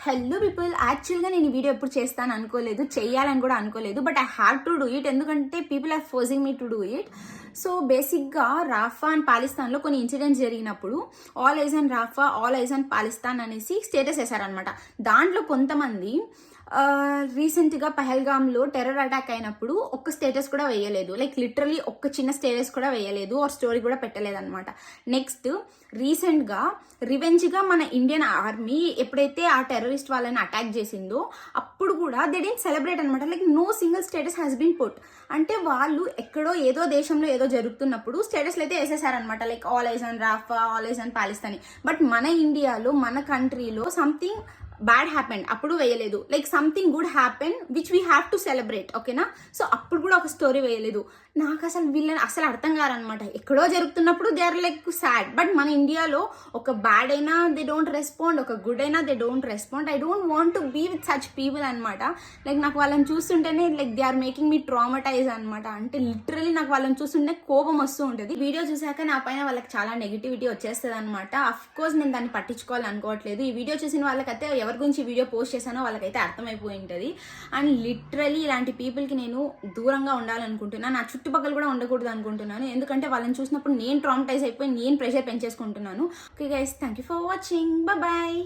Hello people, యాక్చువల్గా నేను ఈ వీడియో ఎప్పుడు చేస్తాను అనుకోలేదు, చేయాలని కూడా అనుకోలేదు. But I have to do it, ఎందుకంటే people are forcing me to do it. So బేసిక్గా రాఫా అండ్ పాకిస్తాన్లో కొన్ని ఇన్సిడెంట్స్ జరిగినప్పుడు all eyes and Rafah, all eyes and Pakistan అనేసి స్టేటస్ వేశారనమాట. దాంట్లో కొంతమంది రీసెంట్గా పహల్గామ్లో టెర్రర్ అటాక్ అయినప్పుడు ఒక్క స్టేటస్ కూడా వేయలేదు, లైక్ లిటరలీ ఒక్క చిన్న స్టేటస్ కూడా వేయలేదు, ఆ స్టోరీ కూడా పెట్టలేదు అనమాట. నెక్స్ట్ రీసెంట్గా రివెంజ్గా మన ఇండియన్ ఆర్మీ ఎప్పుడైతే ఆ టెర్రరిస్ట్ వాళ్ళని అటాక్ చేసిందో అప్పుడు కూడా దే డెంట్ సెలబ్రేట్ అనమాట, like no single status has been put. అంటే వాళ్ళు ఎక్కడో ఏదో దేశంలో ఏదో జరుగుతున్నప్పుడు స్టేటస్లు అయితే వేసేసారనమాట, like all eyes and Rafah, all eyes and Pakistan. But మన ఇండియాలో, మన కంట్రీలో సంథింగ్ బ్యాడ్ హ్యాపెండ్ అప్పుడు వేయలేదు, like something good happen which we have to celebrate, ఓకేనా? సో అప్పుడు కూడా ఒక స్టోరీ వేయలేదు. నాకు అసలు వీళ్ళని అసలు అర్థం కారనమాట. ఎక్కడో జరుగుతున్నప్పుడు they are like sad, but మన ఇండియాలో ఒక బ్యాడ్ అయినా దే డోంట్ రెస్పాండ్, ఒక గుడ్ అయినా they don't respond. I don't want to be with such people అనమాట. లైక్ నాకు వాళ్ళని చూస్తుంటేనే like they are making me traumatize అనమాట. అంటే లిటరలీ నాకు వాళ్ళని చూస్తుంటే కోపం వస్తూ ఉంటుంది. వీడియో చూసాక నా పైన వాళ్ళకి చాలా నెగిటివిటీ వచ్చేస్తుంది అనమాట. అఫ్ కోర్స్ నేను దాన్ని పట్టించుకోవాలి అనుకోవట్లేదు. ఈ వీడియో చూసిన వాళ్ళకైతే ఎవరి గురించి వీడియో పోస్ట్ చేశానో వాళ్ళకైతే అర్థమైపోయి ఉంటుంది. అండ్ లిటరలీ ఇలాంటి పీపుల్కి నేను దూరంగా ఉండాలనుకుంటున్నాను, నా చుట్టుపక్కల కూడా ఉండకూడదు అనుకుంటున్నాను. ఎందుకంటే వాళ్ళని చూసినప్పుడు నేను ట్రామటైజ్ అయిపోయి నేను ప్రెషర్ పెంచేసుకుంటున్నాను. Okay guys, thank you for watching, bye.